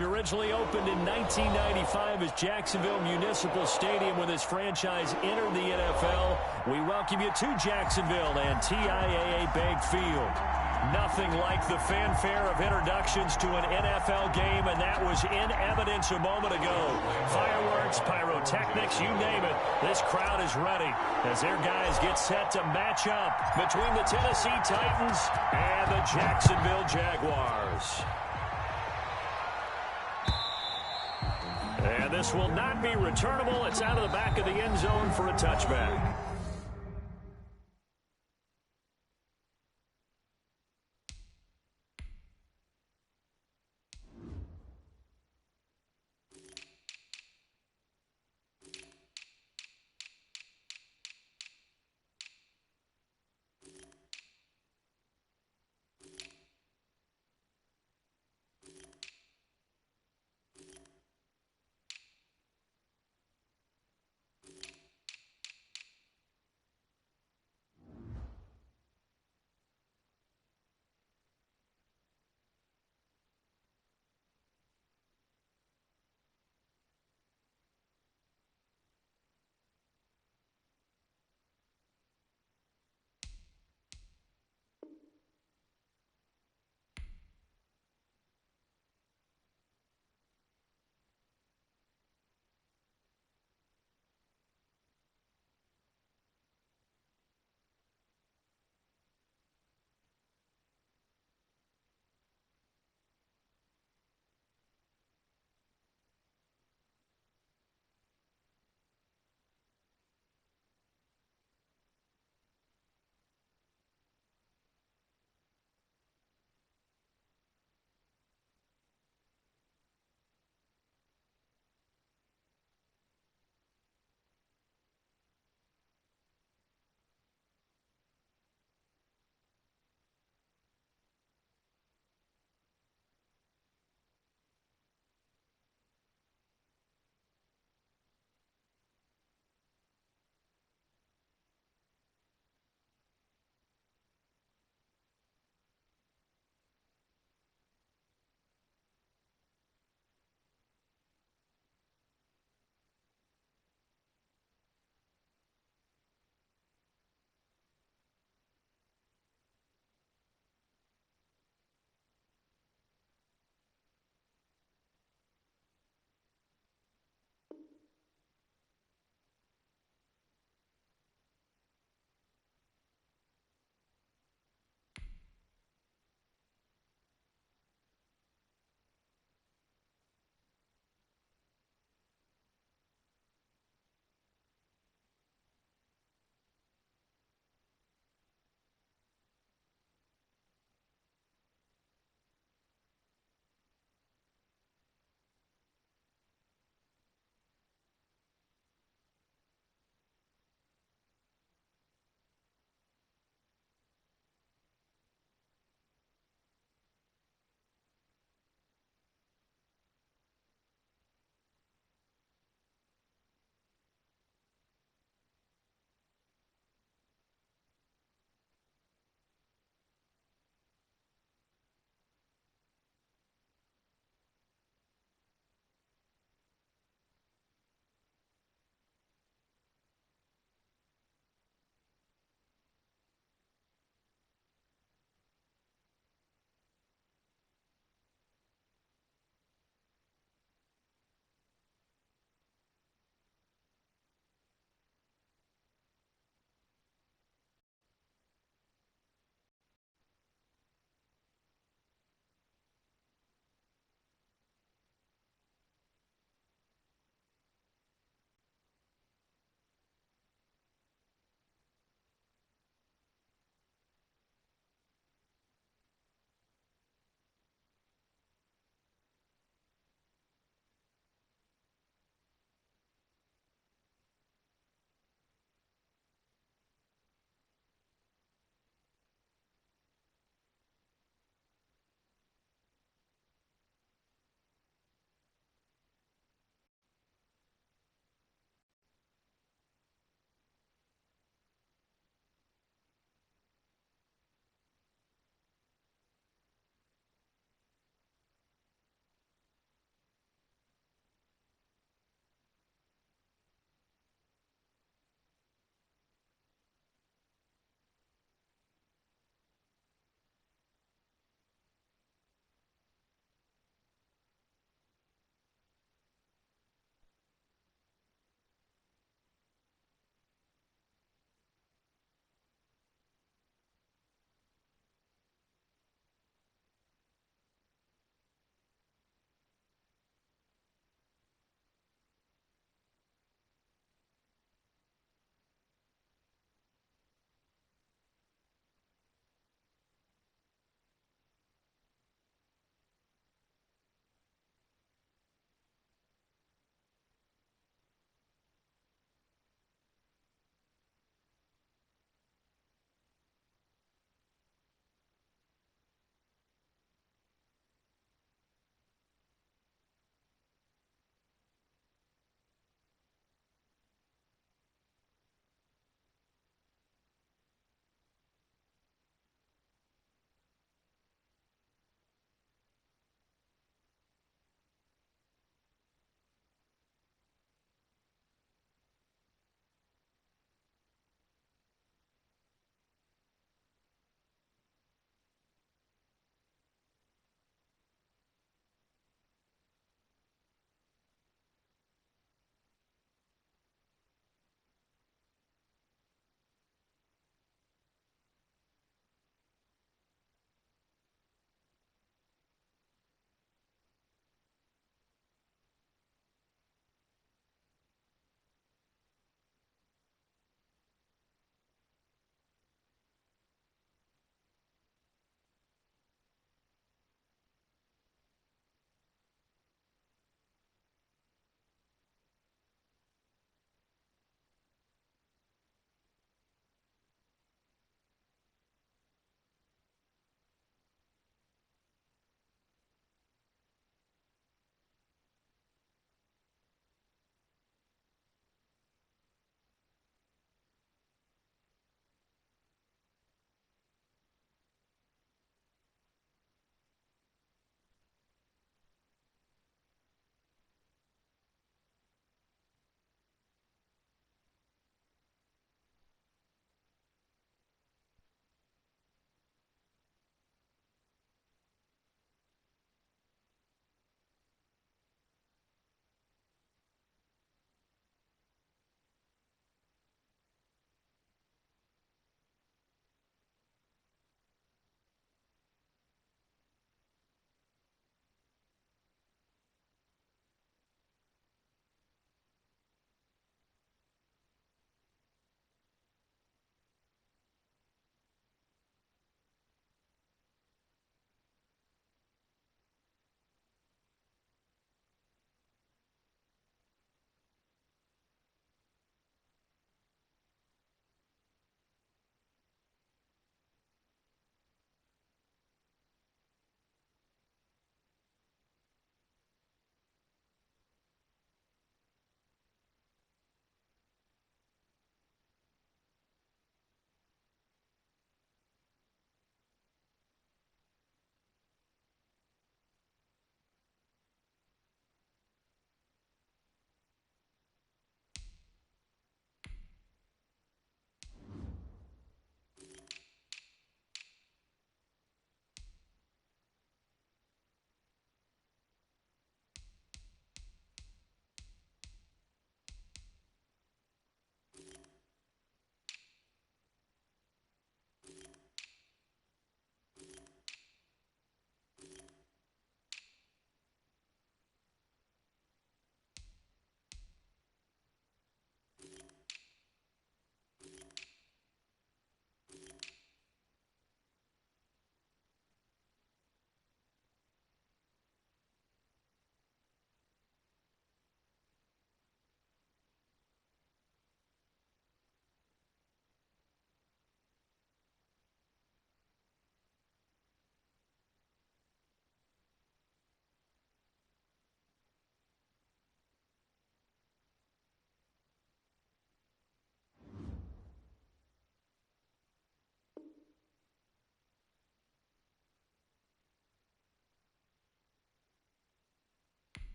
Originally opened in 1995 as Jacksonville Municipal Stadium when this franchise entered the NFL. We welcome you to Jacksonville and TIAA Bank Field. Nothing like the fanfare of introductions to an NFL game, and that was in evidence a moment ago. Fireworks, pyrotechnics, you name it. This crowd is ready as their guys get set to match up between the Tennessee Titans and the Jacksonville Jaguars. And this will not be returnable. It's out of the back of the end zone for a touchback.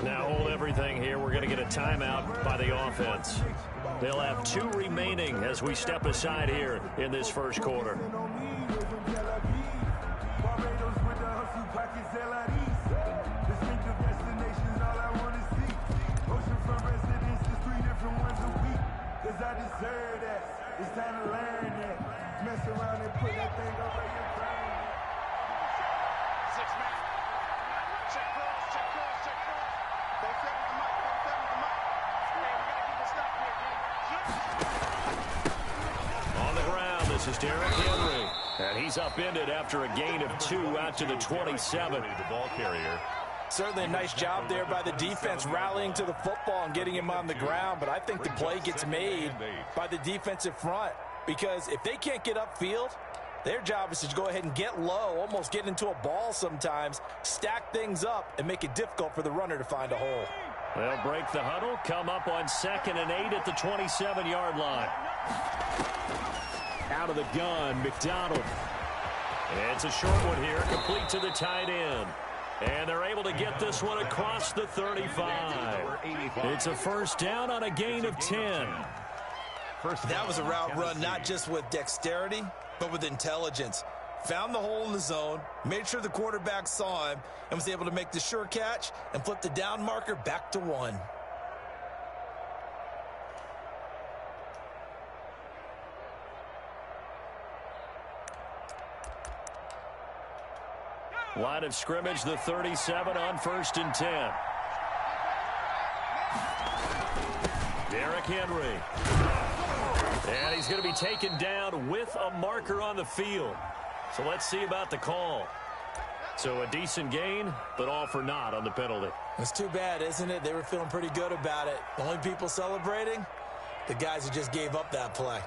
Now hold everything here. We're going to get a timeout by the offense. They'll have 2 remaining as we step aside here in this first quarter. This is Derrick Henry, and he's upended after a gain of 2 out to the 27. The ball carrier. Certainly a nice job there by the defense rallying to the football and getting him on the ground, but I think the play gets made by the defensive front because if they can't get upfield, their job is to go ahead and get low, almost get into a ball sometimes, stack things up, and make it difficult for the runner to find a hole. They'll break the huddle, come up on 2nd and 8 at the 27-yard line. Out of the gun, McDonald. It's a short one here, complete to the tight end. And they're able to get this one across the 35. It's a first down on a gain of 10. That was a route run not just with dexterity, but with intelligence. Found the hole in the zone, made sure the quarterback saw him, and was able to make the sure catch and flip the down marker back to 1. Line of scrimmage, the 37 on 1st and 10. Derrick Henry. And he's going to be taken down with a marker on the field. So let's see about the call. So a decent gain, but all for naught on the penalty. It's too bad, isn't it? They were feeling pretty good about it. The only people celebrating, the guys who just gave up that play.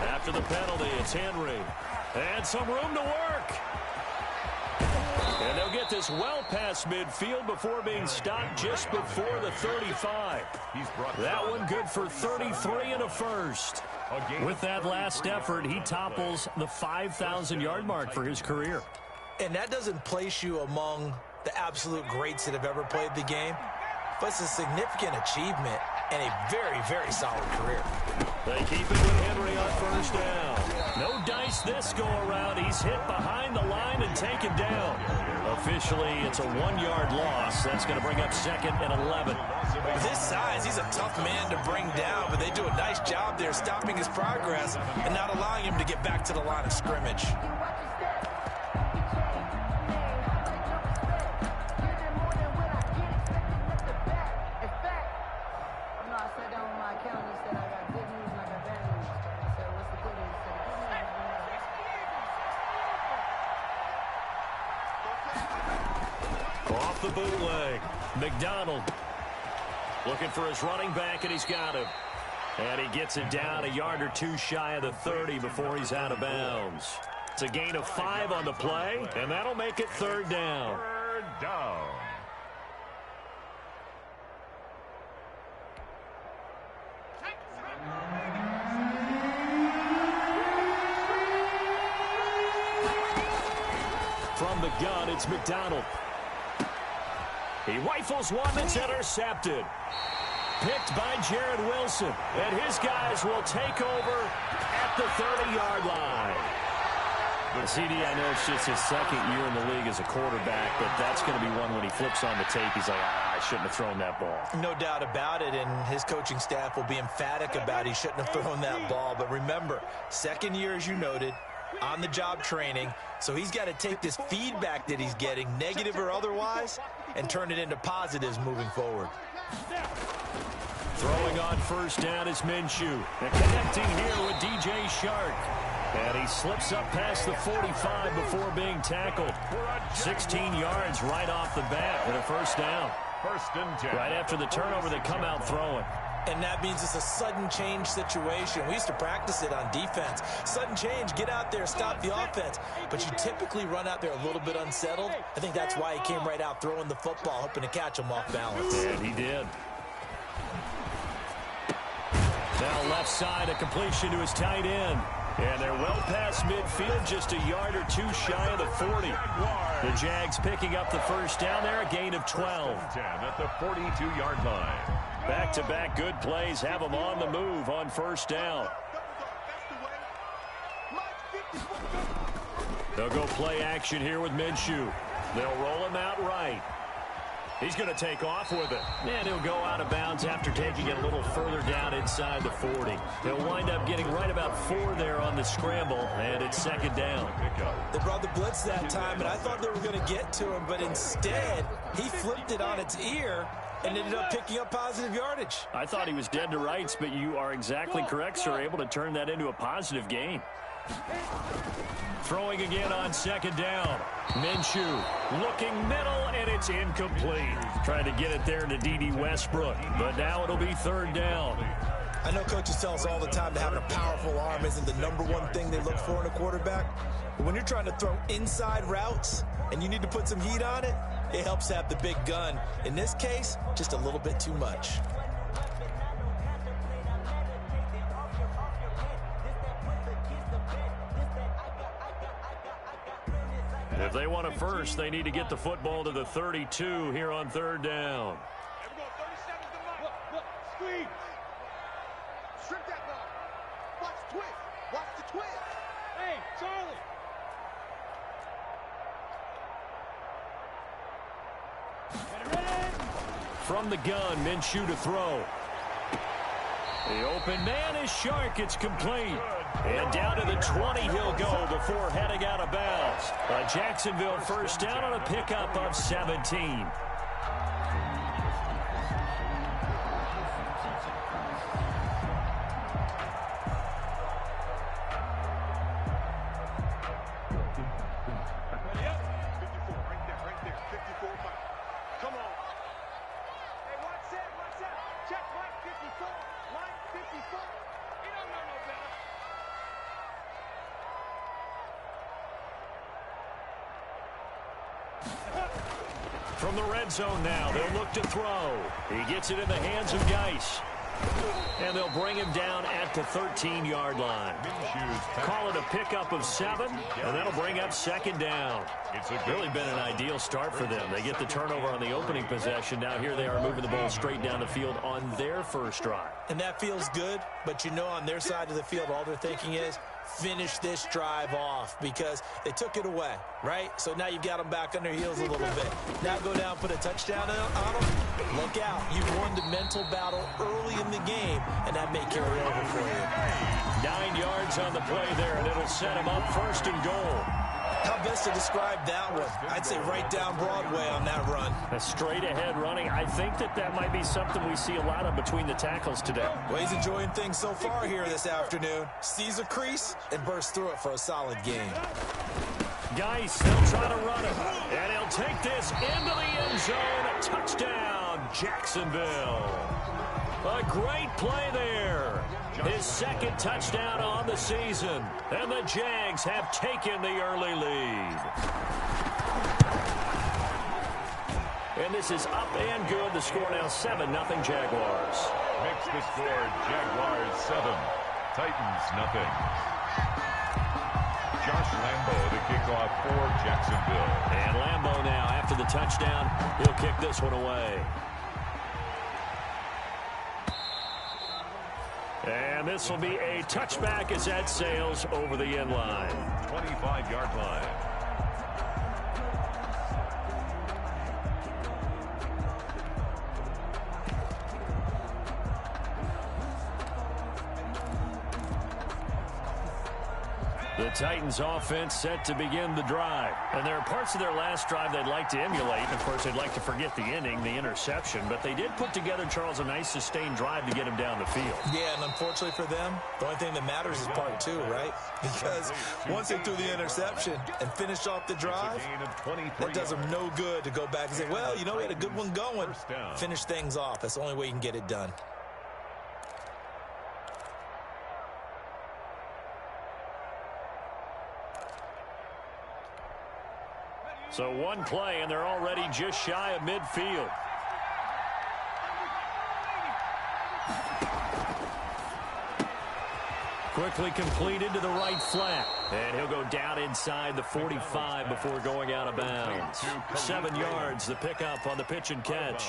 After the penalty, it's Henry. And some room to work. And they'll get this well past midfield before being stopped just before the 35. That one good for 33 and a first. With that last effort, he topples the 5,000-yard mark for his career. And that doesn't place you among the absolute greats that have ever played the game, but it's a significant achievement and a very, very solid career. They keep it with Henry on first down. No dice this go-around. He's hit behind the line and taken down. Officially, it's a 1-yard loss. That's going to bring up 2nd and 11. With his size, he's a tough man to bring down, but they do a nice job there stopping his progress and not allowing him to get back to the line of scrimmage. I said off the bootleg. McDonald looking for his running back, and he's got him. And he gets it down a yard or two shy of the 30 before he's out of bounds. It's a gain of 5 on the play, and that'll make it third down. Third down. From the gun, it's McDonald. He rifles one that's intercepted. Picked by Jared Wilson. And his guys will take over at the 30-yard line. CD, I know it's just his second year in the league as a quarterback, but that's going to be one when he flips on the tape. He's like, I shouldn't have thrown that ball. No doubt about it, and his coaching staff will be emphatic about he shouldn't have thrown that ball. But remember, second year, as you noted, on-the-job training, so he's got to take this feedback that he's getting, negative or otherwise, and turn it into positives moving forward. Throwing on first down is Minshew. And connecting here with DJ Shark. And he slips up past the 45 before being tackled. 16 yards right off the bat and a first down. First and 10. Right after the turnover, they come out throwing. And that means it's a sudden change situation. We used to practice it on defense. Sudden change, get out there, stop the offense. But you typically run out there a little bit unsettled. I think that's why he came right out throwing the football, hoping to catch him off balance. And he did. Now left side, a completion to his tight end. And they're well past midfield, just a yard or two shy of the 40. The Jags picking up the first down there, a gain of 12. 10 at the 42-yard line. Back-to-back good plays have them on the move on first down. They'll go play action here with Minshew. They'll roll him out right. He's going to take off with it. And he'll go out of bounds after taking it a little further down inside the 40. He'll wind up getting right about 4 there on the scramble, and it's second down. They brought the blitz that time, and I thought they were going to get to him, but instead, he flipped it on its ear and ended up picking up positive yardage. I thought he was dead to rights, but you are exactly correct, sir. Able to turn that into a positive gain. Throwing again on second down. Minshew looking middle, and it's incomplete. Trying to get it there to D.D. Westbrook, but now it'll be third down. I know coaches tell us all the time that having a powerful arm isn't the #1 thing they look for in a quarterback. But when you're trying to throw inside routes and you need to put some heat on it, it helps have the big gun. In this case, just a little bit too much. If they want a first, they need to get the football to the 32 here on third down. Look, squeeze. Strip that ball. Watch the twist. Watch the twist. Hey, Charlie. From the gun, Minshew to throw. The open man is Shark. It's complete. And down to the 20 he'll go before heading out of bounds. A Jacksonville first down on a pickup of 17. From the red zone now, they'll look to throw. He gets it in the hands of Geis. And they'll bring him down at the 13-yard line. Call it a pickup of 7, and that'll bring up second down. It's really been an ideal start for them. They get the turnover on the opening possession. Now here they are moving the ball straight down the field on their first drive. And that feels good, but you know on their side of the field, all they're thinking is, finish this drive off because they took it away, right? So now you've got them back on their heels a little bit. Now go down, put a touchdown on them. Look out. You've won the mental battle early in the game, and that may carry over for you. 9 yards on the play there, and it'll set them up first and goal. How best to describe that one? I'd say right down Broadway on that run. A straight ahead running. I think that might be something we see a lot of between the tackles today. Well, he's enjoying things so far here this afternoon. Sees a crease and bursts through it for a solid gain. Geis, he'll try to run it. And he'll take this into the end zone. A touchdown, Jacksonville. A great play there. His second touchdown on the season. And the Jags have taken the early lead. And this is up and good. The score now 7-0 Jaguars. Makes the score Jaguars 7, Titans nothing. Josh Lambo to kick off for Jacksonville. And Lambo now, after the touchdown, he'll kick this one away. And this will be a touchback as that sails over the end line. 25-yard line. The Titans offense set to begin the drive. And there are parts of their last drive they'd like to emulate. And of course, they'd like to forget the inning, the interception. But they did put together, Charles, a nice sustained drive to get him down the field. Yeah, and unfortunately for them, the only thing that matters is part two, right? Because once they threw the interception and finished off the drive, it does them no good to go back and say, well, you know, we had a good one going. Finish things off. That's the only way you can get it done. So one play, and they're already just shy of midfield. Quickly completed to the right flat. And he'll go down inside the 45 before going out of bounds. 7 yards, the pickup on the pitch and catch.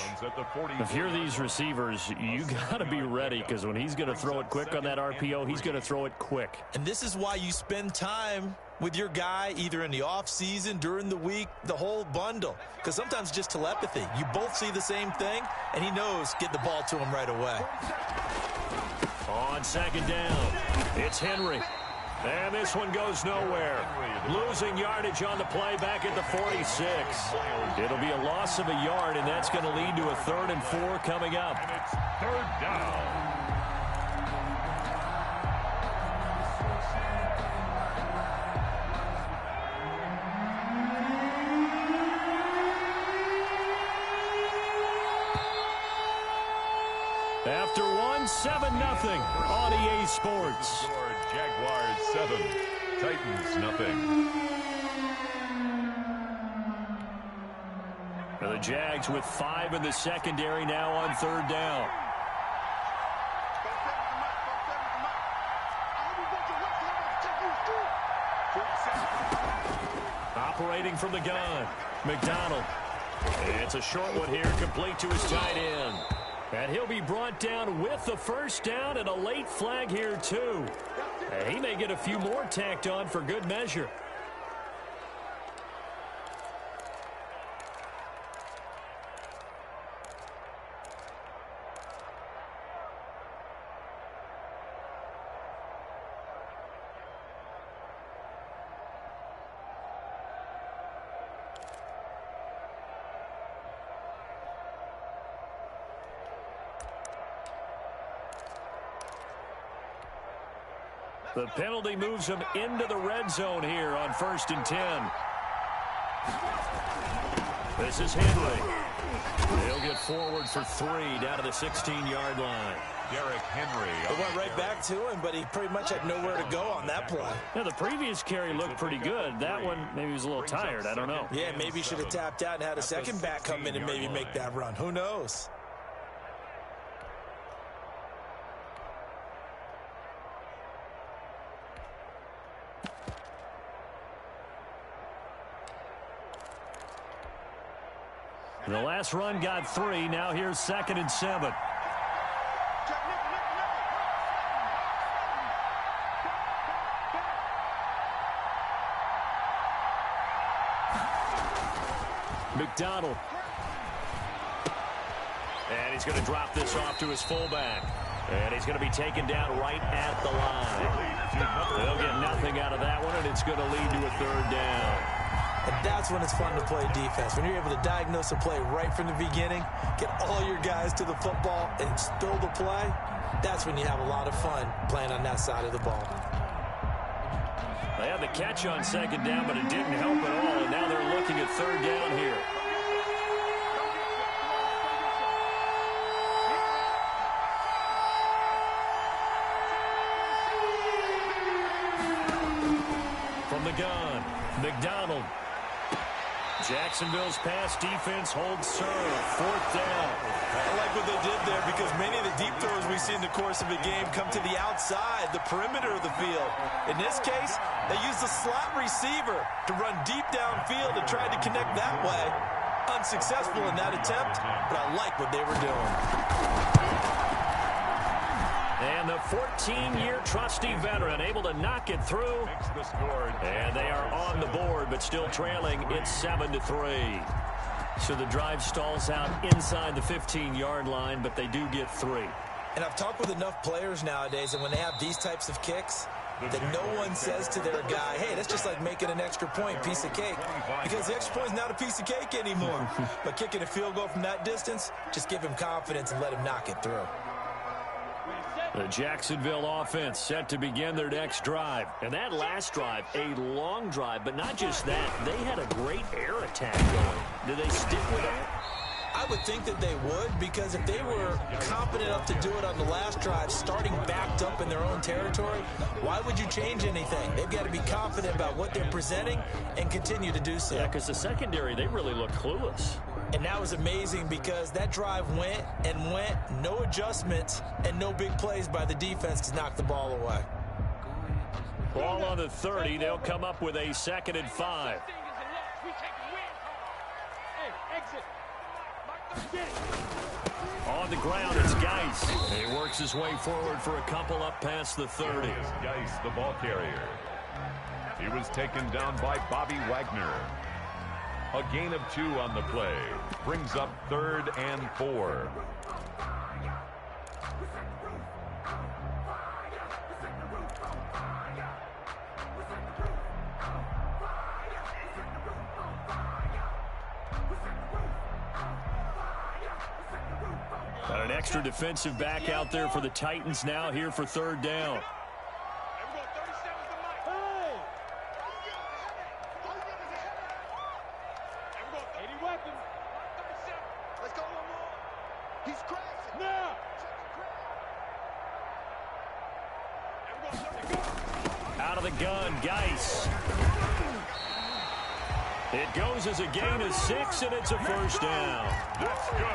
If you're these receivers, you got to be ready, because when he's going to throw it quick on that RPO, he's going to throw it quick. And this is why you spend time with your guy either in the offseason, during the week, the whole bundle. Because sometimes just telepathy. You both see the same thing, and he knows get the ball to him right away. On second down, it's Henry. And this one goes nowhere. Losing yardage on the play back at the 46. It'll be a loss of a yard, and that's going to lead to a 3rd and 4 coming up. And it's 3rd down. After one, 7-0 on EA Sports. Jaguars 7, Titans nothing. The Jags with 5 in the secondary now on 3rd down. Operating from the gun, McDonald. It's a short one here, complete to his tight end. And he'll be brought down with the 1st down and a late flag here, too. And he may get a few more tacked on for good measure. The penalty moves him into the red zone here on 1st and 10. This is Henry. He'll get forward for 3 down to the 16-yard line. Derrick Henry. It went right back to him, but he pretty much had nowhere to go on that play. Now, the previous carry looked pretty good. That one, maybe he was a little tired. I don't know. Yeah, maybe he should have tapped out and had a second back come in and maybe make that run. Who knows? The last run got 3. Now here's 2nd and 7. McDonald. And he's going to drop this off to his fullback. And he's going to be taken down right at the line. They'll get nothing out of that one, and it's going to lead to a 3rd down. And that's when it's fun to play defense. When you're able to diagnose a play right from the beginning, get all your guys to the football, and spill the play, that's when you have a lot of fun playing on that side of the ball. They had the catch on second down, but it didn't help at all, and now they're looking at third down here. From the gun, McDonald. Jacksonville's pass defense holds serve. Fourth down. I like what they did there because many of the deep throws we see in the course of a game come to the outside, the perimeter of the field. In this case, they used the slot receiver to run deep downfield and tried to connect that way. Unsuccessful in that attempt, but I like what they were doing. And the 14-year trusty veteran able to knock it through. And they are on the board, but still trailing. It's 7-3. So the drive stalls out inside the 15-yard line, but they do get 3. And I've talked with enough players nowadays, and when they have these types of kicks, that no one says to their guy, hey, that's just like making an extra point, piece of cake. Because the extra point is not a piece of cake anymore. But kicking a field goal from that distance, just give him confidence and let him knock it through. The Jacksonville offense set to begin their next drive. And that last drive, a long drive, but not just that. They had a great air attack going. Do they stick with it? I would think that they would, because if they were competent enough to do it on the last drive, starting backed up in their own territory, why would you change anything? They've got to be confident about what they're presenting and continue to do so. Yeah, because the secondary, they really look clueless. And that was amazing because that drive went and went, no adjustments, and no big plays by the defense to knock the ball away. Ball on the 30. They'll come up with a 2nd and 5. On the ground, it's Geis. He works his way forward for a couple up past the 30. Geis, the ball carrier. He was taken down by Bobby Wagner. A gain of 2 on the play. Brings up 3rd and 4. Got an extra defensive back out there for the Titans now here for 3rd down. Out of the gun, Geis. It goes as a gain of 6, and it's a 1st down.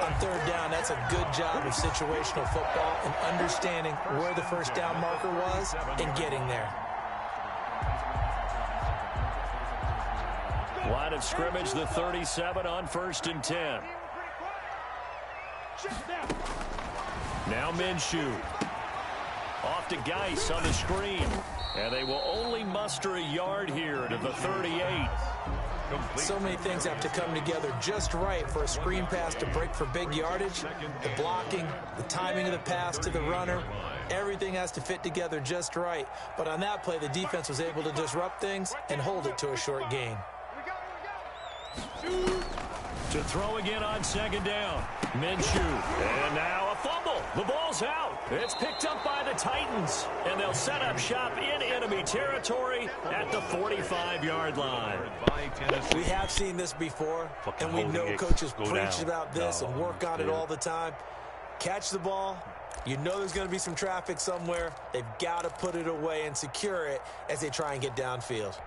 On 3rd down, that's a good job of situational football and understanding where the 1st down marker was and getting there. Line of scrimmage, the 37 on 1st and 10. Now Minshew. Off to Geis on the screen. And they will only muster a yard here to the 38. So many things have to come together just right for a screen pass to break for big yardage. The blocking, the timing of the pass to the runner, everything has to fit together just right. But on that play, the defense was able to disrupt things and hold it to a short gain. To throw again on 2nd down. Minshew. And now a fumble. The ball's out. It's picked up by the Titans. And they'll set up shop in enemy territory at the 45-yard line. We have seen this before, and we know coaches preach about this and work on it all the time. Catch the ball. You know there's going to be some traffic somewhere. They've got to put it away and secure it as they try and get downfield.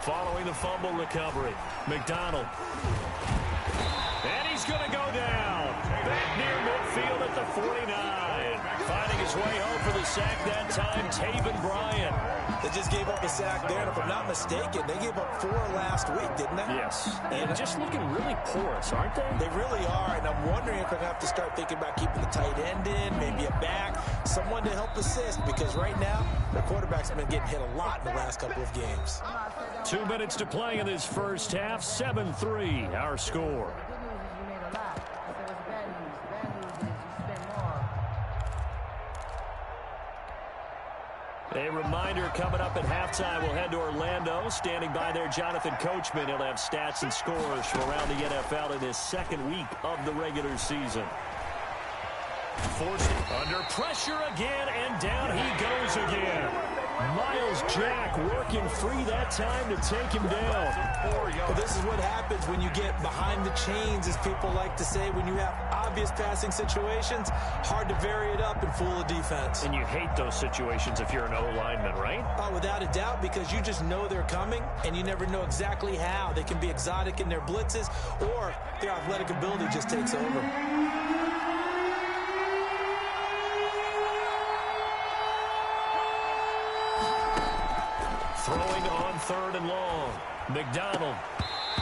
Following the fumble recovery, McDonald. And he's going to go down. Back near midfield at the 49. Finding his way home for the sack that time, Taven Bryan. They just gave up a sack there, and if I'm not mistaken, they gave up 4 last week, didn't they? Yes. And just looking really porous, aren't they? They really are, and I'm wondering if they're going to have to start thinking about keeping the tight end in, maybe a back, someone to help assist, because right now, the quarterback's been getting hit a lot in the last couple of games. 2 minutes to play in this first half. 7-3, our score. They reminder, coming up at halftime, we'll head to Orlando. Standing by there, Jonathan Coachman. He'll have stats and scores from around the NFL in his second week of the regular season. Forced under pressure again, and down he goes again. Miles Jack working free that time to take him down. Well, this is what happens when you get behind the chains, as people like to say. When you have obvious passing situations, hard to vary it up and fool a defense. And you hate those situations if you're an O-lineman, right? Oh, without a doubt, because you just know they're coming, and you never know exactly how. They can be exotic in their blitzes, or their athletic ability just takes over. Throwing on 3rd and long. McDonald.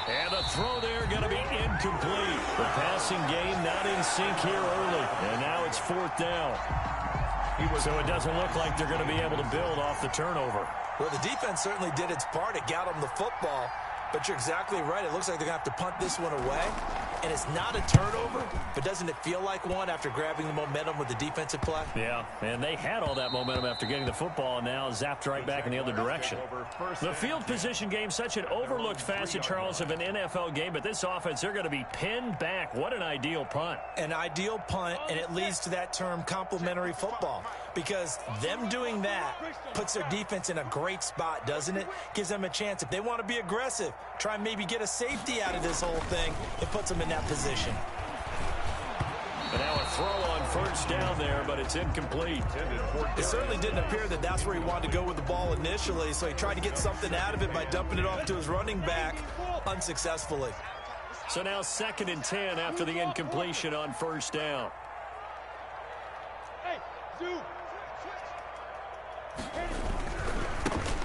And a throw there going to be incomplete. The passing game not in sync here early. And now it's 4th down. So it doesn't look like they're going to be able to build off the turnover. Well, the defense certainly did its part. It got them the football. But you're exactly right. It looks like they're going to have to punt this one away. And it's not a turnover, but doesn't it feel like one after grabbing the momentum with the defensive play? Yeah, and they had all that momentum after getting the football, and now zapped right back in the other direction. The field position game, such an overlooked facet, Charles, of an NFL game, but this offense, they're going to be pinned back. What an ideal punt. An ideal punt, and it leads to that term complementary football, because them doing that puts their defense in a great spot, doesn't it? Gives them a chance. If they want to be aggressive, try and maybe get a safety out of this whole thing, it puts them in that position. And now a throw on 1st down there, but it's incomplete. It certainly didn't appear that that's where he wanted to go with the ball initially, so he tried to get something out of it by dumping it off to his running back unsuccessfully. So now 2nd and 10 after the incompletion on 1st down.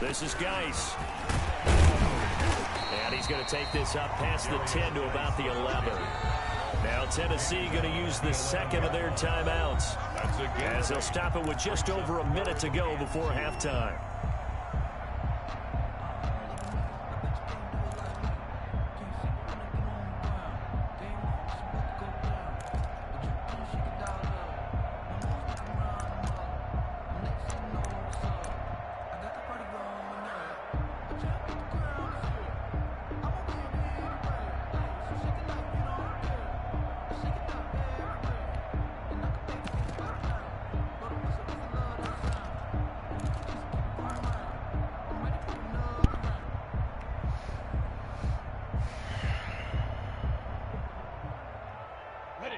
This is Geis. And he's going to take this up past the 10 to about the 11. Now Tennessee going to use the 2nd of their timeouts, as they'll stop it with just over a minute to go before halftime.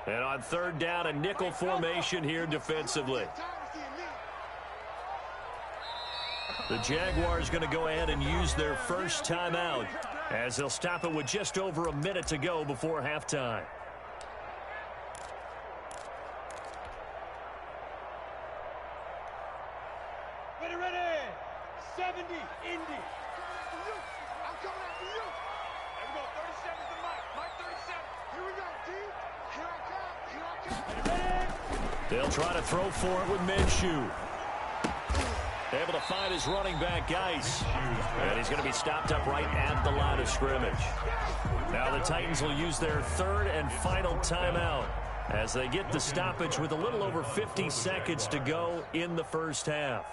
And on 3rd down, a nickel formation here defensively. The Jaguars going to go ahead and use their first timeout, as they'll stop it with just over a minute to go before halftime. Ready. 70, Indy. I'm coming after you. There we go. 37's the mic. Mike 37. Here we go, team. Here I come. Ready. They'll try to throw for it with Minshew. Able to find his running back, Geis. And he's going to be stopped up right at the line of scrimmage. Now the Titans will use their 3rd and final timeout, as they get the stoppage with a little over 50 seconds to go in the first half.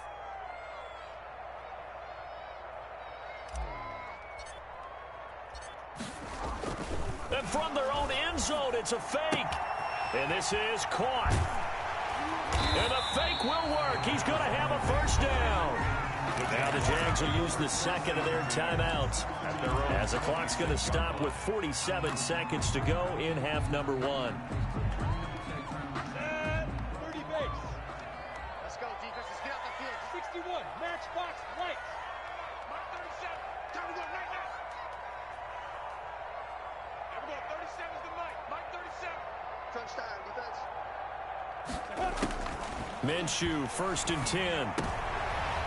And from their own end zone, it's a fake. And this is caught. And the fake will work. He's going to have a first down. Now the Jags will use the 2nd of their timeouts, as the clock's going to stop with 47 seconds to go in half number 1. 30 base. Let's go, defense. Let's get out the field. 61, matchbox lights. Mark 37. Time to go, night. There we go. 37's the mic. Mike 37. Touchdown, defense. Minshew, 1st and 10.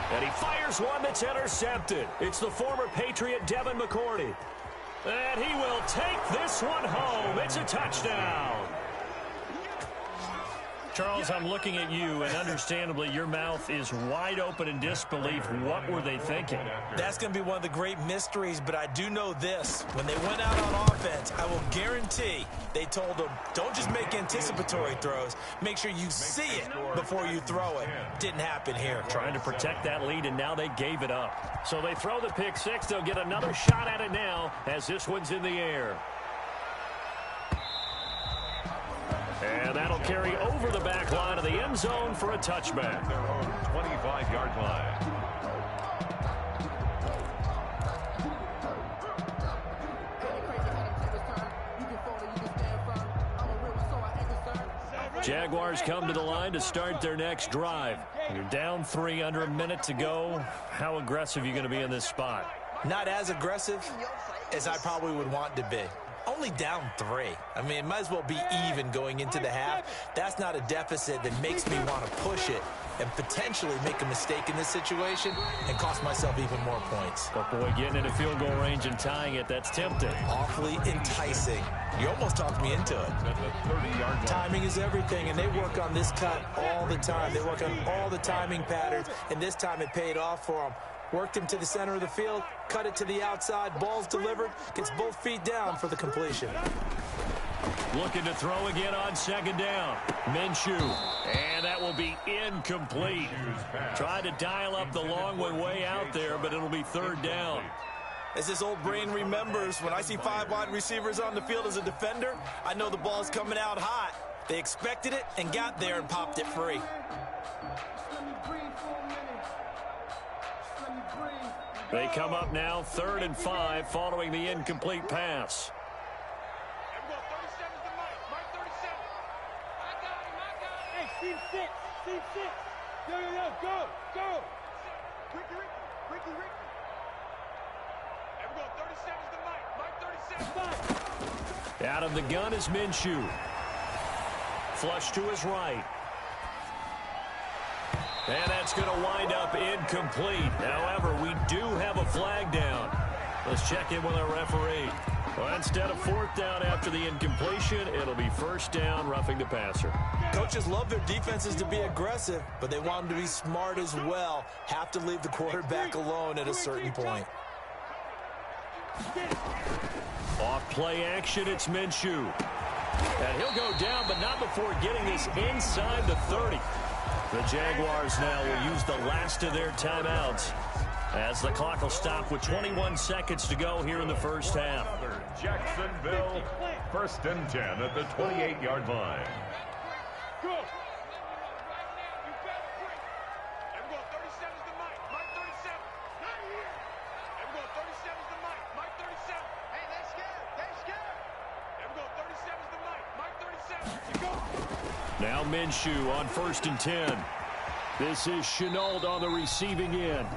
And he fires one that's intercepted. It's the former Patriot Devin McCourty. And he will take this one home. It's a touchdown. Charles, I'm looking at you, and understandably, your mouth is wide open in disbelief. What were they thinking? That's going to be one of the great mysteries, but I do know this. When they went out on offense, I will guarantee they told them, don't just make anticipatory throws. Make sure you see it before you throw it. Didn't happen here. Trying to protect that lead, and now they gave it up. So they throw the pick six. They'll get another shot at it now as this one's in the air. And that'll carry over the back line of the end zone for a touchback. Their own 25-yard line. Jaguars come to the line to start their next drive. You're down 3, under a minute to go. How aggressive are you going to be in this spot? Not as aggressive as I probably would want to be. Only down 3. I mean, it might as well be even going into the half. That's not a deficit that makes me want to push it and potentially make a mistake in this situation and cost myself even more points. But boy, getting into field goal range and tying it, that's tempting. Awfully enticing. You almost talked me into it. At the 30-yard line. Timing is everything, and they work on this cut all the time. They work on all the timing patterns, and this time it paid off for them. Worked him to the center of the field, cut it to the outside, ball's delivered, gets both feet down for the completion. Looking to throw again on second down. Minshew, and that will be incomplete. Tried to dial up the long way out there, but it'll be third down. As this old brain remembers, when I see 5 wide receivers on the field as a defender, I know the ball's coming out hot. They expected it and got there and popped it free. They come up now, 3rd and 5, following the incomplete pass. Hey, team 6. Team 6. Yo, go. Ricky. And we're going 37's the Mike. 37. Out of the gun is Minshew. Flush to his right. And that's going to wind up incomplete. However, we do have a flag down. Let's check in with our referee. Well, instead of 4th down after the incompletion, it'll be 1st down, roughing the passer. Coaches love their defenses to be aggressive, but they want them to be smart as well. Have to leave the quarterback alone at a certain point. Off play action, it's Minshew. And he'll go down, but not before getting this inside the 30. The Jaguars now will use the last of their timeouts as the clock will stop with 21 seconds to go here in the first half. Jacksonville, 1st and 10 at the 28-yard line. Go. And we're going 37's the Mike 37. Not here. And we're going 37's the Mike 37. Hey, they're scared. And we're going 37's the Mike 37. You go. Now Minshew on 1st and 10. This is Chenault on the receiving end.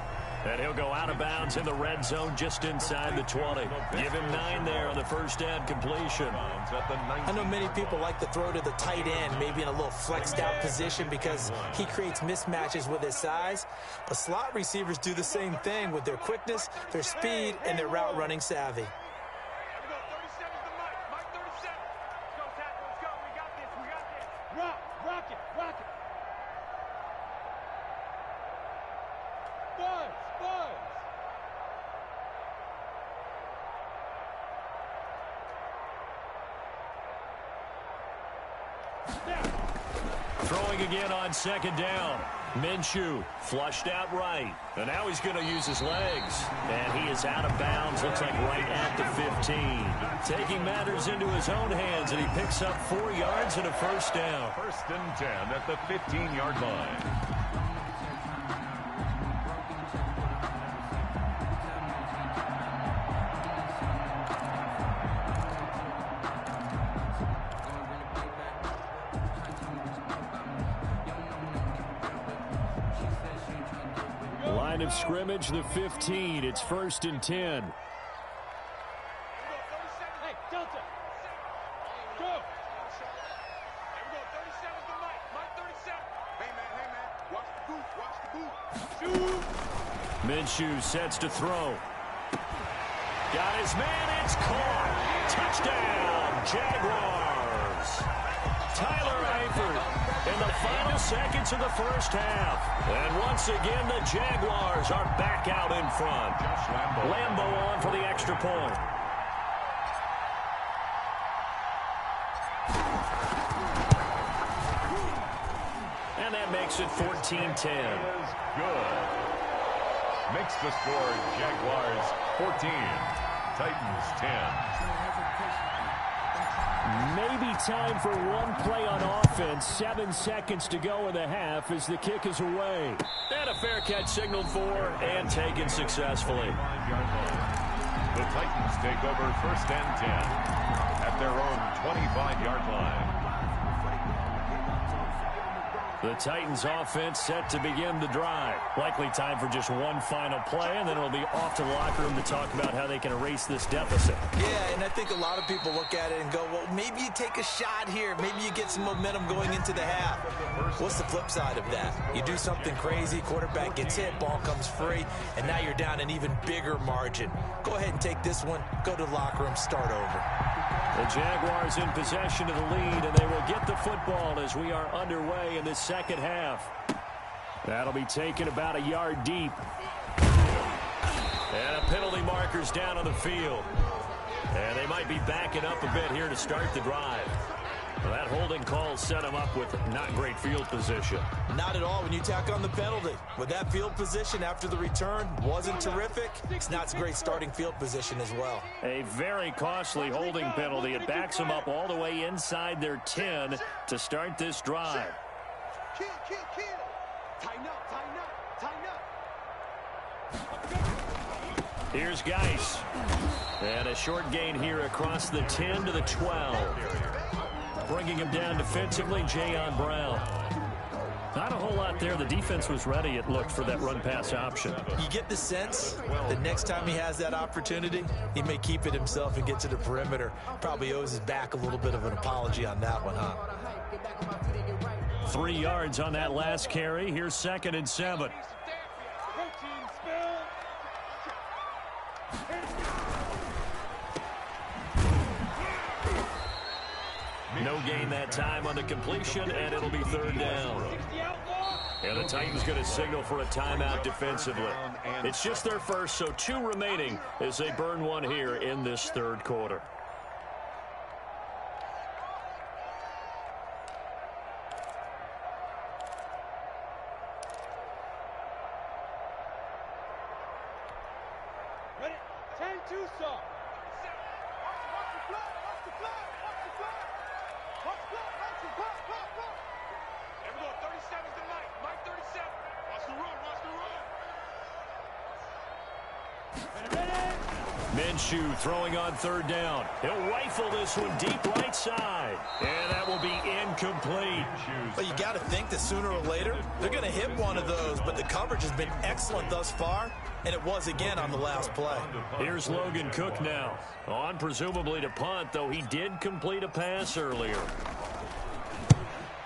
And he'll go out of bounds in the red zone just inside the 20. Give him 9 there on the first down completion. I know many people like to throw to the tight end, maybe in a little flexed out position because he creates mismatches with his size. But slot receivers do the same thing with their quickness, their speed, and their route running savvy. Rock it. Buzz. Throwing again on second down. Minshew flushed out right. And now he's going to use his legs. And he is out of bounds, looks like right at the 15. Taking matters into his own hands, and he picks up 4 yards and a first down. 1st and 10 at the 15-yard line. Line of scrimmage, the 15. It's 1st and 10. Hey, Delta. Go. And we're going 37's the Mike 37. Hey, man. Watch the boot. Shoot. Minshew sets to throw. Got his man. It's caught. Touchdown, Jaguars. Tyler Eifert in the seconds of the first half. And once again, the Jaguars are back out in front. Lambo on for the extra point. And that makes it 14-10. Good. Makes the score Jaguars 14, Titans 10. Maybe time for one play on offense. 7 seconds to go in the half as the kick is away. And a fair catch signaled for and taken successfully. The Titans take over 1st and 10 at their own 25-yard line. The Titans offense set to begin the drive. Likely time for just one final play, and then it'll be off to the locker room to talk about how they can erase this deficit. Yeah, and I think a lot of people look at it and go, well, maybe you take a shot here. Maybe you get some momentum going into the half. What's the flip side of that? You do something crazy, quarterback gets hit, ball comes free, and now you're down an even bigger margin. Go ahead and take this one, go to the locker room, start over. The Jaguars in possession of the lead, and they will get the football as we are underway in this second half. That'll be taken about a yard deep. And a penalty marker's down on the field. And they might be backing up a bit here to start the drive. Well, that holding call set him up with not great field position. Not at all when you tack on the penalty. With that field position after the return wasn't terrific, it's not a great starting field position as well. A very costly holding penalty. It backs them up all the way inside their 10 to start this drive. Kill. Tighten up. Here's Geis. And a short gain here across the 10 to the 12. Bringing him down defensively, Jayon Brown. Not a whole lot there. The defense was ready, it looked, for that run-pass option. You get the sense that next time he has that opportunity, he may keep it himself and get to the perimeter. Probably owes his back a little bit of an apology on that one, huh? 3 yards on that last carry. Here's 2nd and 7. No gain that time on the completion, and it'll be 3rd down. And the Titans going to signal for a timeout defensively. It's just their first, so 2 remaining as they burn one here in this 3rd quarter. Ready? 10-2 stop. Everyone, 37's the Mike. Mike 37. Watch the run. Ready? Minshew throwing on 3rd down. He'll rifle this one deep right side. And that will be incomplete. But you got to think that sooner or later, they're going to hit one of those. But the coverage has been excellent thus far, and it was again on the last play. Here's Logan Cook now. On presumably to punt, though he did complete a pass earlier.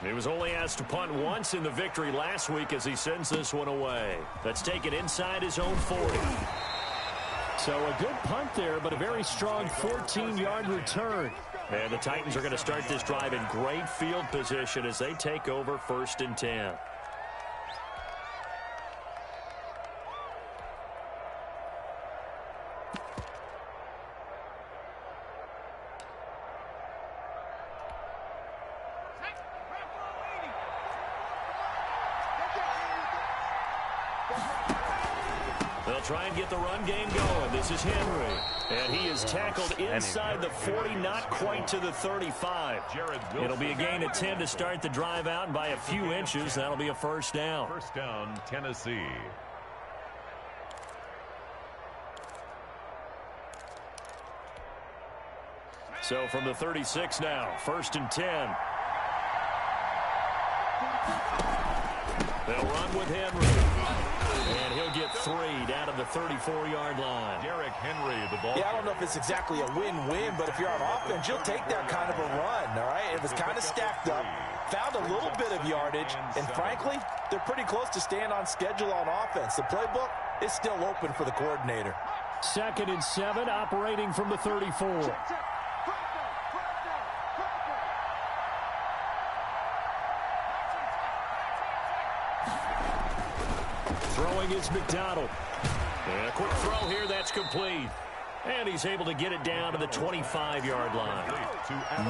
He was only asked to punt once in the victory last week as he sends this one away. That's taken inside his own 40. So a good punt there, but a very strong 14-yard return. And the Titans are going to start this drive in great field position as they take over 1st and 10. They'll try and get the run game going. This is Henry. And he is tackled inside the 40, not quite to the 35. It'll be a gain of 10 to start the drive out, and by a few inches, that'll be a 1st down. 1st down, Tennessee. So from the 36 now, 1st and 10. They'll run with Henry. And he'll get 3 down to the 34-yard line. Derrick Henry, the ball. Yeah, I don't know if it's exactly a win-win, but if you're on offense, you'll take that kind of a run, all right? It was kind of stacked up, found a little bit of yardage, and frankly, they're pretty close to staying on schedule on offense. The playbook is still open for the coordinator. 2nd and 7, operating from the 34. Throwing is McDonald. And a quick throw here, that's complete. And he's able to get it down to the 25-yard line.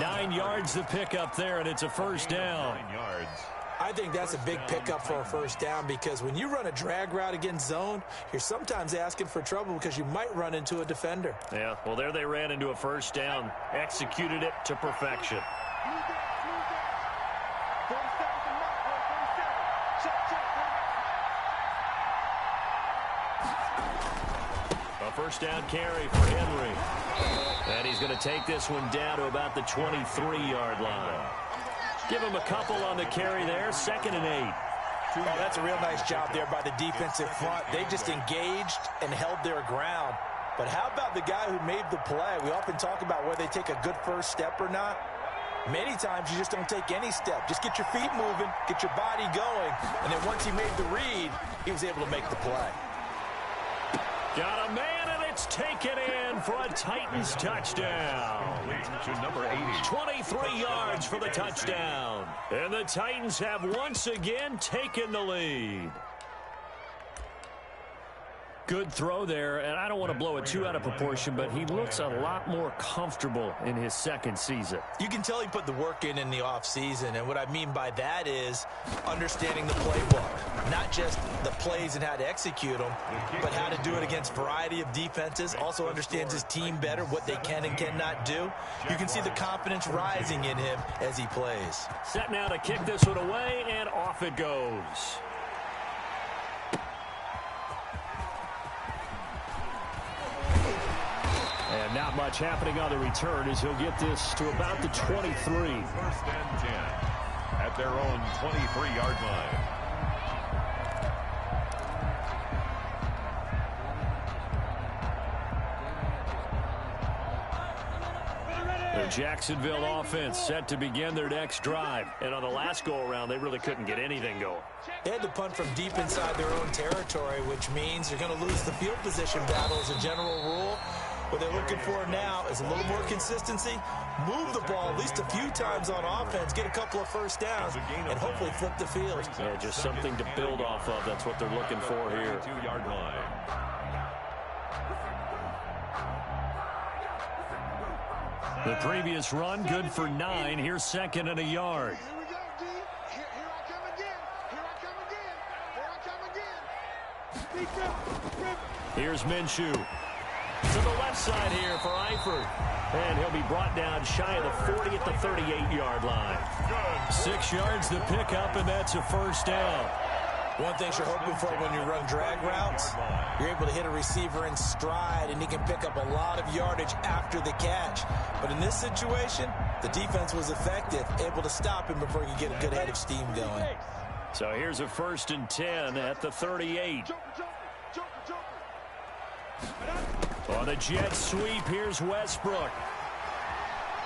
9 yards to pick up there, and it's a first down. 9 yards. I think that's a big pickup for a first down because when you run a drag route against zone, you're sometimes asking for trouble because you might run into a defender. Yeah, well, there they ran into a first down. Executed it to perfection. A first down carry for Henry. And he's going to take this one down to about the 23-yard line. Give him a couple on the carry there. 2nd and 8. Oh, that's a real nice job there by the defensive front. They just engaged and held their ground. But how about the guy who made the play? We often talk about whether they take a good first step or not. Many times you just don't take any step. Just get your feet moving, get your body going, and then once he made the read, he was able to make the play. Got a man, and it's taken in for a Titans touchdown. To number 80. 23 yards for the touchdown. And the Titans have once again taken the lead. Good throw there, and I don't want to blow it too out of proportion, but he looks a lot more comfortable in his second season. You can tell he put the work in the offseason, and what I mean by that is understanding the playbook. Not just the plays and how to execute them, but how to do it against a variety of defenses. Also understands his team better, what they can and cannot do. You can see the confidence rising in him as he plays. Set now to kick this one away, and off it goes. And not much happening on the return as he'll get this to about the 23. 1st and 10 at their own 23-yard line. The Jacksonville offense set to begin their next drive. And on the last go-around, they really couldn't get anything going. They had to punt from deep inside their own territory, which means you're going to lose the field position battle as a general rule. What they're looking for now is a little more consistency, move the ball at least a few times on offense, get a couple of first downs, and hopefully flip the field. Yeah, just something to build off of. That's what they're looking for here. 2-yard line. The previous run, good for 9. Here's 2nd and a yard. Here we go, D. Here I come again. Here I come again. Here I come again. Here's Minshew. To the left side here for Eifert. And he'll be brought down shy of the 40 at the 38-yard line. 6 yards to pick up, and that's a first down. One thing you're hoping for when you run drag routes, you're able to hit a receiver in stride, and he can pick up a lot of yardage after the catch. But in this situation, the defense was effective, able to stop him before he could get a good head of steam going. So here's a 1st and 10 at the 38. On the jet sweep, here's Westbrook.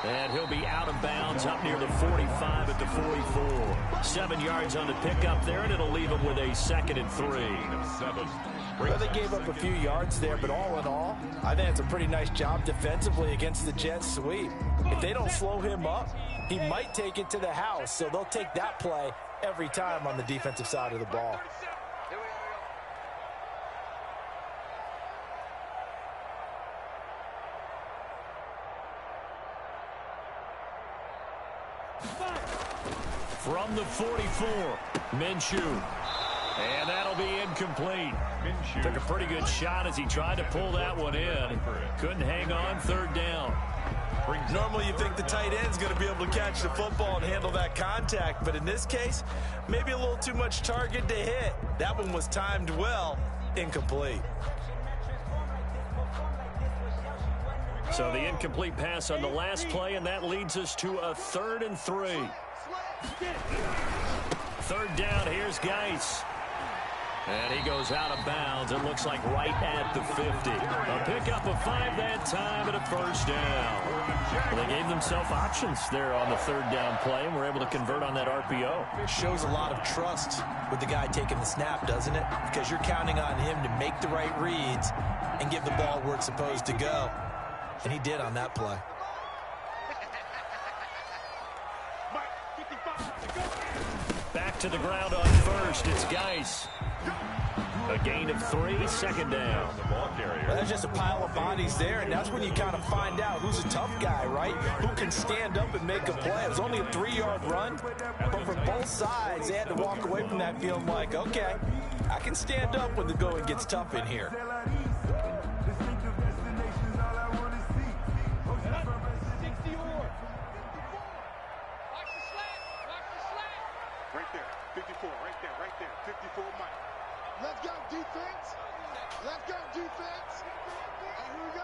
And he'll be out of bounds up near the 45 at the 44. 7 yards on the pickup there, and it'll leave him with a 2nd and 3. Well, they gave up a few yards there, but all in all, I think it's a pretty nice job defensively against the jet sweep. If they don't slow him up, he might take it to the house, so they'll take that play every time on the defensive side of the ball. From the 44, Minshew. And that'll be incomplete. Took a pretty good shot as he tried to pull that one in. Couldn't hang on. 3rd down. Normally you think the tight end's going to be able to catch the football and handle that contact, but in this case, maybe a little too much target to hit. That one was timed well, incomplete. So the incomplete pass on the last play, and that leads us to a 3rd and 3. 3rd down, here's Geis. And he goes out of bounds. It looks like right at the 50. A pickup of 5 that time and a first down. Well, they gave themselves options there on the 3rd down play, and were able to convert on that RPO. It shows a lot of trust with the guy taking the snap, doesn't it? Because you're counting on him to make the right reads and give the ball where it's supposed to go. And he did on that play. Back back to the ground on first. It's Geis. A gain of 3, 2nd down. The ball carrier. Well, there's just a pile of bodies there, and that's when you kind of find out who's a tough guy, right? Who can stand up and make a play. It was only a 3-yard run, but for both sides, they had to walk away from that feeling like, okay, I can stand up when the going gets tough in here. Right there, 54, right there, 54 Mike. Let's go, defense. Let's go, defense. And here we go.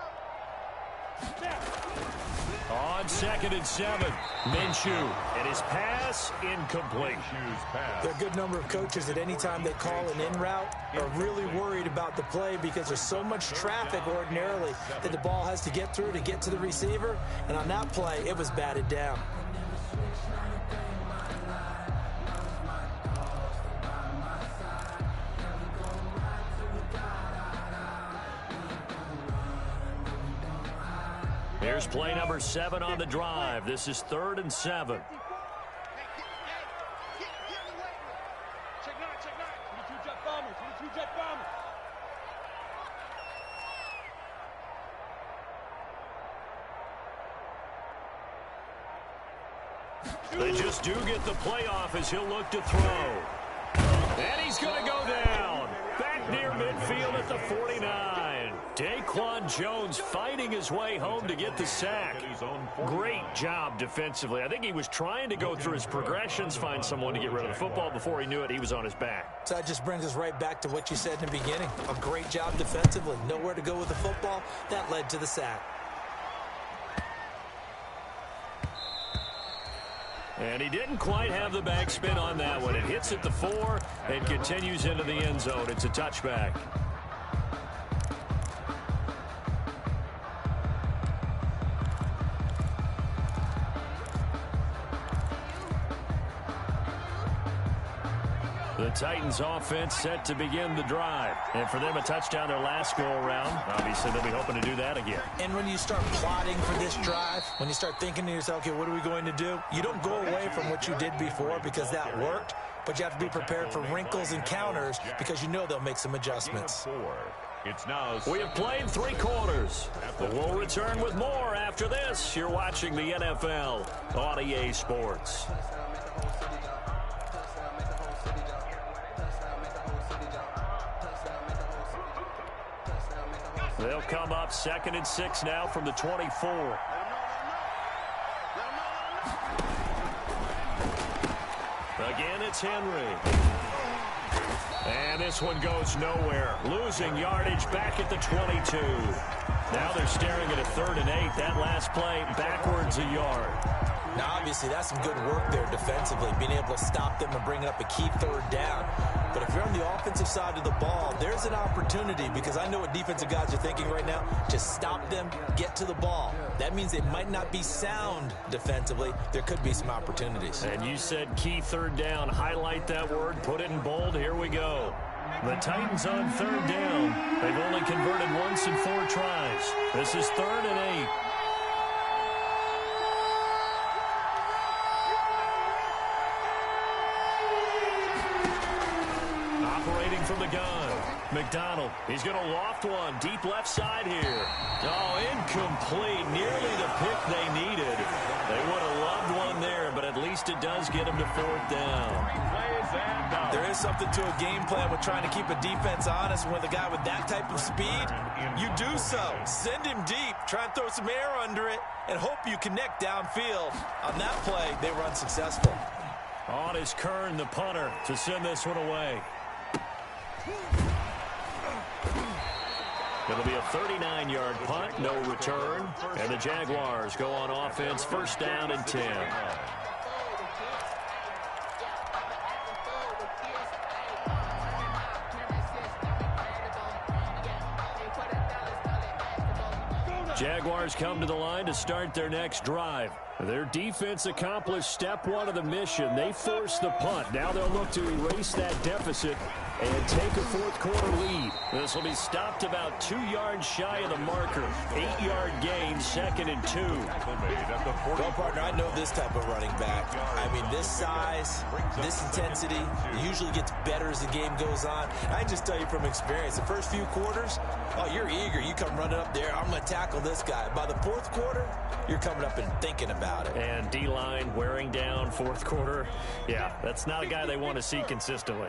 On 2nd and 7, Minshew, and his pass incomplete. There are a good number of coaches that any time they call an in route are really worried about the play because there's so much traffic ordinarily that the ball has to get through to get to the receiver. And on that play, it was batted down. Here's play number 7 on the drive. This is 3rd and 7. Check 9, 22 jet bomber, 22 jet bomber. They just do get the playoff as he'll look to throw. And he's going to go down. Back near midfield at the 49. Daquan Jones fighting his way home to get the sack. Great job defensively. I think he was trying to go through his progressions, find someone to get rid of the football. Before he knew it, he was on his back. So that just brings us right back to what you said in the beginning. A great job defensively. Nowhere to go with the football. That led to the sack. And he didn't quite have the backspin on that one. It hits at the 4 and continues into the end zone. It's a touchback. The Titans offense set to begin the drive. And for them, a touchdown their last go-around. Obviously, they'll be hoping to do that again. And when you start plotting for this drive, when you start thinking to yourself, okay, what are we going to do? You don't go away from what you did before because that worked, but you have to be prepared for wrinkles and counters because you know they'll make some adjustments. It's now We have played 3 quarters. We'll return with more after this. You're watching the NFL on EA Sports. They'll come up 2nd and 6 now from the 24. Again, it's Henry. And this one goes nowhere. Losing yardage back at the 22. Now they're staring at a 3rd and 8. That last play backwards a yard. Now, obviously, that's some good work there defensively, being able to stop them and bring up a key 3rd down. But if you're on the offensive side of the ball, there's an opportunity because I know what defensive guys are thinking right now. Just stop them, get to the ball. That means it might not be sound defensively. There could be some opportunities. And you said key 3rd down. Highlight that word. Put it in bold. Here we go. The Titans on 3rd down. They've only converted once in 4 tries. This is 3rd and 8. From the gun, McDonald. He's going to loft one deep left side here. Oh, incomplete. Nearly the pick they needed. They would have loved one there, but at least it does get them to 4th down. There is something to a game plan with trying to keep a defense honest. With a guy with that type of speed, you do so. Send him deep. Try and throw some air under it and hope you connect downfield. On that play, they were unsuccessful. On is Kern, the punter, to send this one away. It'll be a 39-yard punt, no return. And the Jaguars go on offense, 1st down and 10. Jaguars come to the line to start their next drive. Their defense accomplished step one of the mission. They forced the punt. Now they'll look to erase that deficit and take a fourth-quarter lead. This will be stopped about 2 yards shy of the marker. 8-yard gain, 2nd and 2. Well, partner, I know this type of running back. I mean, this size, this intensity, usually gets better as the game goes on. I can just tell you from experience, the first few quarters, oh, you're eager. You come running up there, I'm going to tackle this guy. By the fourth quarter, you're coming up and thinking about it. And D-line wearing down fourth quarter. Yeah, that's not a guy they want to see consistently.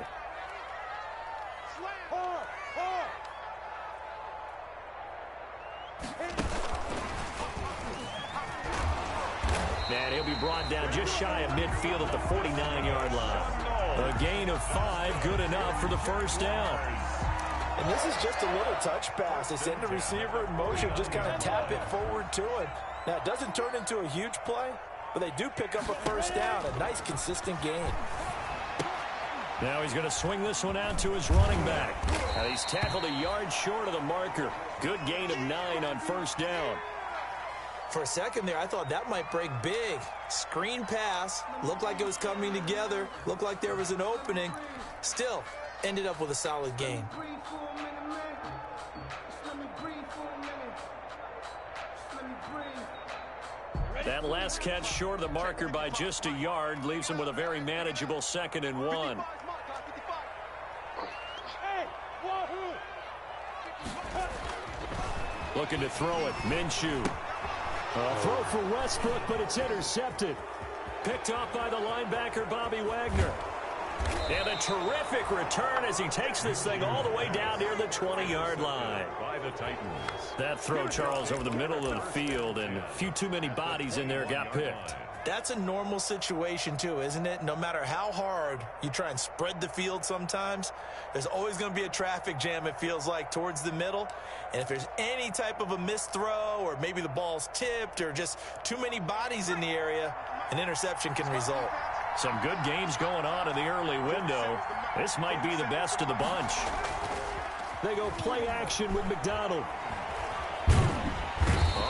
And he'll be brought down just shy of midfield at the 49-yard line. A gain of 5, good enough for the first down. And this is just a little touch pass. They send the receiver in motion, just kind of tap it forward to him. Now, it doesn't turn into a huge play, but they do pick up a first down. A nice, consistent gain. Now he's going to swing this one out to his running back. And he's tackled a yard short of the marker. Good gain of 9 on first down. For a second there, I thought that might break big. Screen pass. Looked like it was coming together. Looked like there was an opening. Still, ended up with a solid gain. That last catch short of the marker by just a yard leaves him with a very manageable 2nd and 1. Looking to throw it. Minshew. A throw for Westbrook, but it's intercepted. Picked off by the linebacker, Bobby Wagner. And a terrific return as he takes this thing all the way down near the 20-yard line. By the Titans. That throw, Charles, over the middle of the field, and a few too many bodies in there got picked. That's a normal situation, too, isn't it? No matter how hard you try and spread the field sometimes, there's always going to be a traffic jam, it feels like, towards the middle. And if there's any type of a missed throw or maybe the ball's tipped or just too many bodies in the area, an interception can result. Some good games going on in the early window. This might be the best of the bunch. They go play action with McDonald.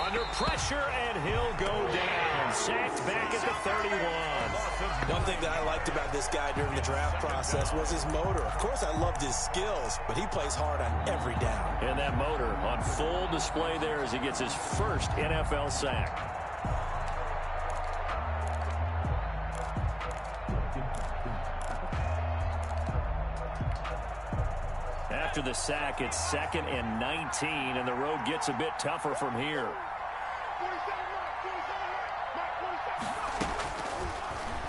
Under pressure, and he'll go down. Sacked back at the 31. One thing that I liked about this guy during the draft process was his motor. Of course, I loved his skills, but he plays hard on every down. And that motor on full display there as he gets his first NFL sack. After the sack, it's 2nd and 19, and the road gets a bit tougher from here.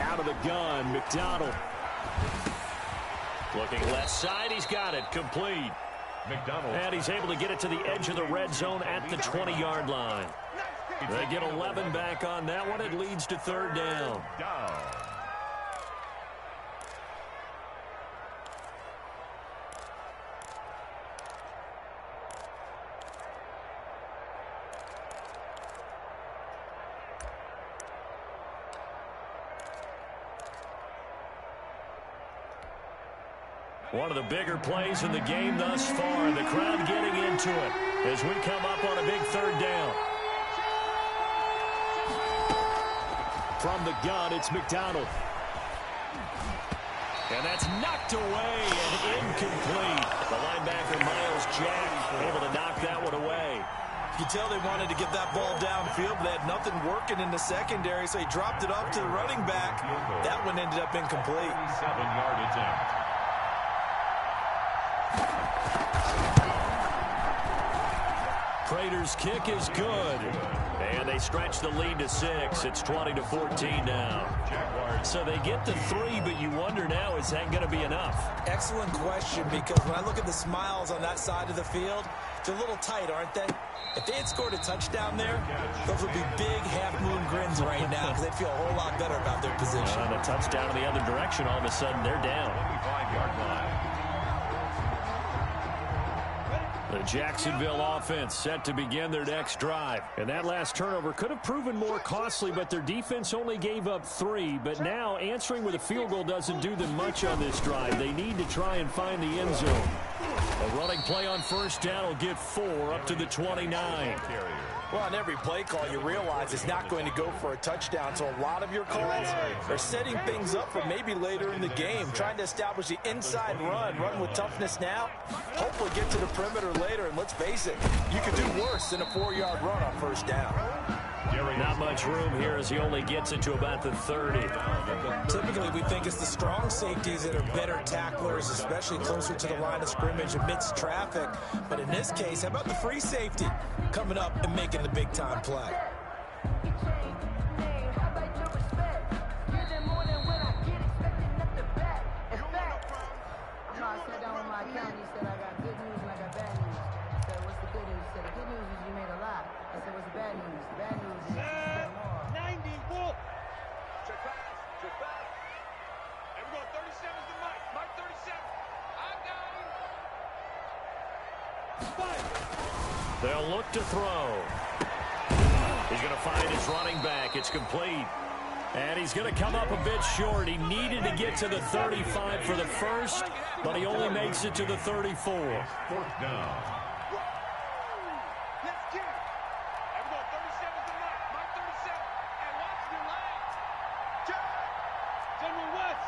Out of the gun, McDonald. Looking left side, he's got it, complete. McDonald. And he's able to get it to the edge of the red zone at the 20-yard line. They get 11 back on that one. It leads to 3rd down. One of the bigger plays in the game thus far. The crowd getting into it as we come up on a big 3rd down. From the gun, it's McDonald. And that's knocked away and incomplete. The linebacker, Miles Jack, able to knock that one away. You can tell they wanted to get that ball downfield, but they had nothing working in the secondary, so he dropped it off to the running back. That one ended up incomplete. 7-yard attempt. Prater's kick is good. And they stretch the lead to 6. It's 20-14 now. So they get to 3, but you wonder now, is that going to be enough? Excellent question, because when I look at the smiles on that side of the field, they're a little tight, aren't they? If they had scored a touchdown there, those would be big half-moon grins right now because they'd feel a whole lot better about their position. And a touchdown in the other direction, all of a sudden they're down. 25-yard line. The Jacksonville offense set to begin their next drive. And that last turnover could have proven more costly, but their defense only gave up 3. But now answering with a field goal doesn't do them much on this drive. They need to try and find the end zone. A running play on first down will get 4 up to the 29. Well, on every play call, you realize it's not going to go for a touchdown. So a lot of your calls are setting things up for maybe later in the game, trying to establish the inside run with toughness now, hopefully get to the perimeter later. And let's face it, you could do worse than a 4-yard run on first down. Not much room here as he only gets it to about the 30. Typically, we think it's the strong safeties that are better tacklers, especially closer to the line of scrimmage amidst traffic. But in this case, how about the free safety coming up and making the big-time play? They'll look to throw. He's going to find his running back. It's complete. And he's going to come up a bit short. He needed to get to the 35 for the first, but he only makes it to the 34. Fourth down. Let's get it. Everyone, 37's the mark. Mark 37. And watch your legs. General West.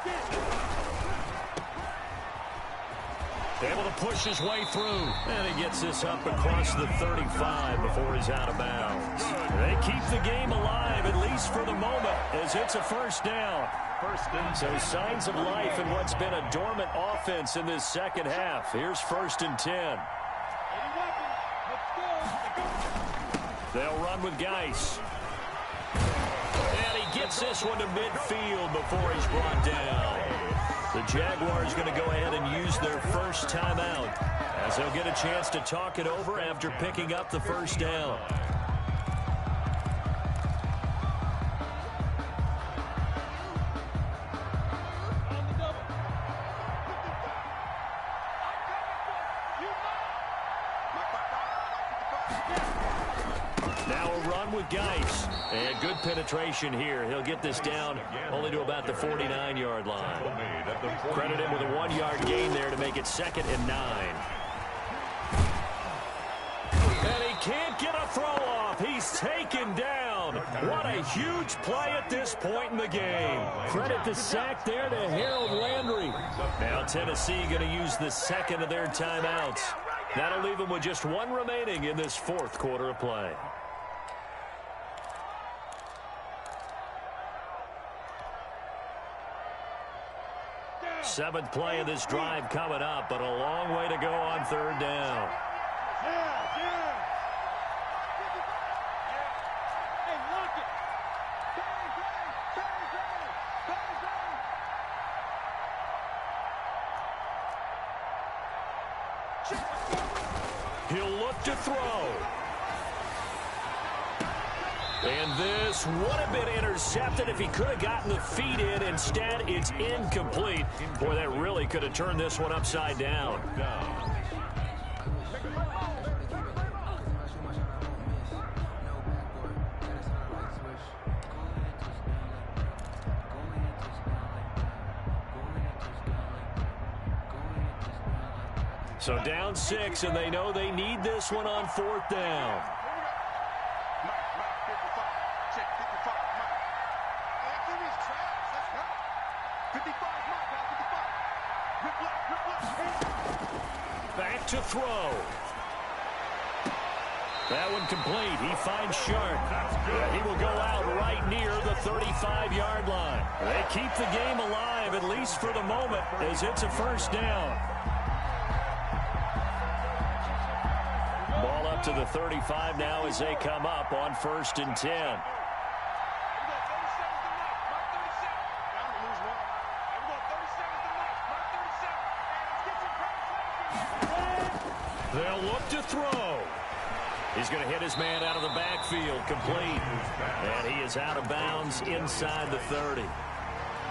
Get it. Able to push his way through. And he gets this up across the 35 before he's out of bounds. They keep the game alive, at least for the moment, as it's a first down. So signs of life in what's been a dormant offense in this second half. Here's 1st and 10. They'll run with Geis. And he gets this one to midfield before he's brought down. The Jaguars going to go ahead and use their first timeout as they'll get a chance to talk it over after picking up the first down. Now a run with Geis. And good penetration here. He'll get this down only to about the 49-yard line. Credit him with a 1-yard gain there to make it 2nd and 9. And he can't get a throw off. He's taken down. What a huge play at this point in the game. Credit the sack there to Harold Landry. Now Tennessee going to use the second of their timeouts. That'll leave them with just one remaining in this 4th quarter of play. 7th play of this drive coming up, but a long way to go on 3rd down. He'll look to throw. And this would have been intercepted if he could have gotten the feet in. Instead, it's incomplete. Boy, that really could have turned this one upside down. So down 6, and they know they need this one on 4th down. Back to throw. That one complete. He finds Sharp. He will go out right near the 35-yard line. They keep the game alive, at least for the moment, as it's a first down. Ball up to the 35 now as they come up on 1st and 10. They'll look to throw. He's going to hit his man out of the backfield, complete. And he is out of bounds inside the 30.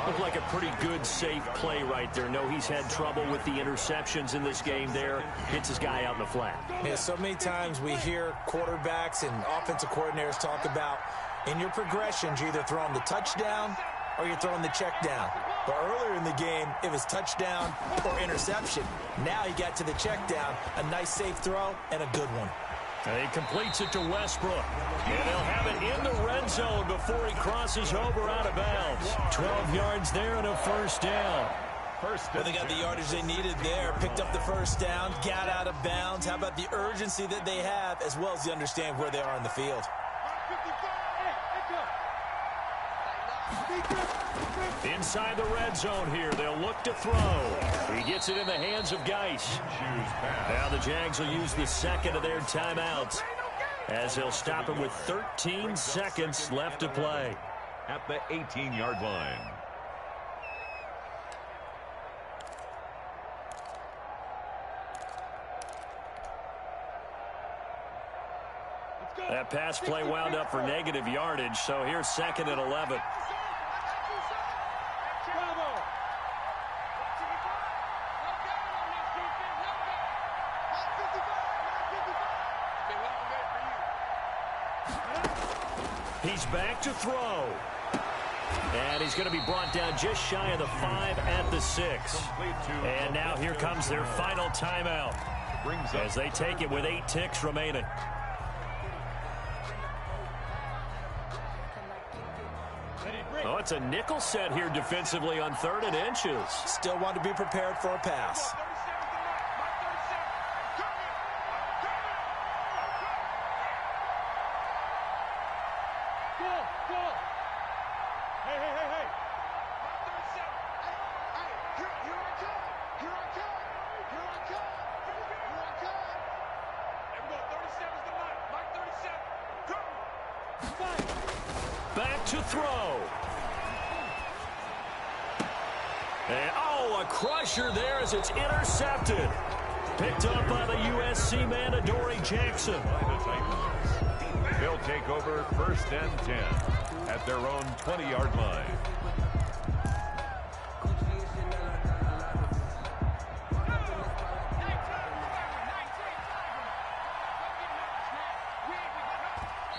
Looked like a pretty good, safe play right there. No, he's had trouble with the interceptions in this game there. Hits his guy out in the flat. Yeah, so many times we hear quarterbacks and offensive coordinators talk about in your progressions, you're either throwing the touchdown or you're throwing the check down. But earlier in the game, it was touchdown or interception. Now he got to the check down, a nice safe throw and a good one. And he completes it to Westbrook. And they'll have it in the red zone before he crosses over out of bounds. 12 yards there and a first down. Well, they got the yardage they needed there. Picked up the first down, got out of bounds. How about the urgency that they have, as well as they understand where they are in the field? Inside the red zone here, they'll look to throw. He gets it in the hands of Geis. Now the Jags will use the second of their timeouts, as they'll stop him with 13 seconds left to play. At the 18-yard line. That pass play wound up for negative yardage, so here's second and 11. He's back to throw. And he's going to be brought down just shy of the 5 at the 6. And now here comes their final timeout as they take it with 8 ticks remaining. Oh, it's a nickel set here defensively on 3rd and inches. Still want to be prepared for a pass. Back to throw. And, oh, a crusher there as it's intercepted. Picked up by the USC man, Adoree Jackson. They'll take over 1st and 10 at their own 20-yard line.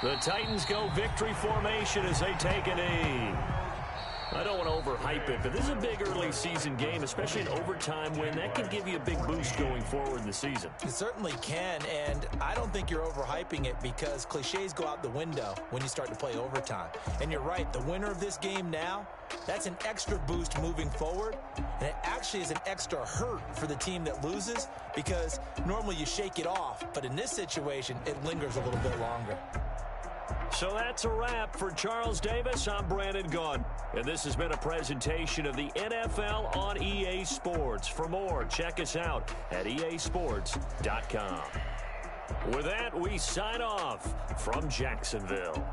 The Titans go victory formation as they take a knee. I don't want to overhype it, but this is a big early season game, especially an overtime win. That can give you a big boost going forward in the season. It certainly can, and I don't think you're overhyping it because cliches go out the window when you start to play overtime. And you're right, the winner of this game now, that's an extra boost moving forward, and it actually is an extra hurt for the team that loses because normally you shake it off, but in this situation, it lingers a little bit longer. So that's a wrap for Charles Davis. I'm Brandon Gunn, and this has been a presentation of the NFL on EA Sports. For more, check us out at easports.com. With that, we sign off from Jacksonville.